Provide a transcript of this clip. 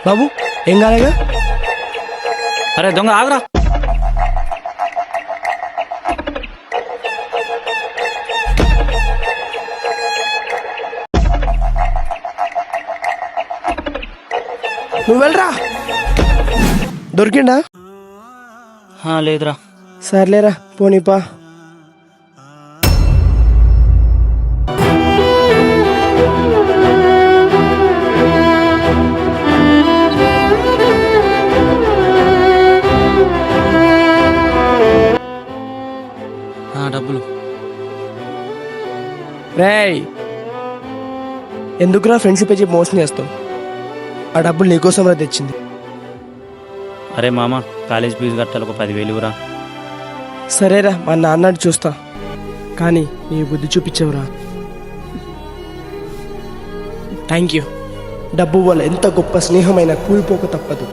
బాబు ఏం కాలేగా? అరే దొంగ ఆగరా. నువ్వు వెళ్ళరా. దొరికిండా? లేదురా. సర్లేరా పోనీపా. డబ్బులు. రేయ్, ఎందుకురా ఫ్రెండ్షిప్ చెప్పి మోసం చేస్తావు? ఆ డబ్బులు నీకోసం రా తెచ్చింది. అరే మామ, కాలేజ్ ఫీజు కట్టాలి, ఒక 10,000 ఇవ్వరా. సరేరా, మా నాన్నని చూస్తా. కానీ నీ బుద్ధి చూపించవురా. Thank you. డబ్బు వల్ల ఎంత గొప్ప స్నేహమైన కూలిపోక తప్పదు.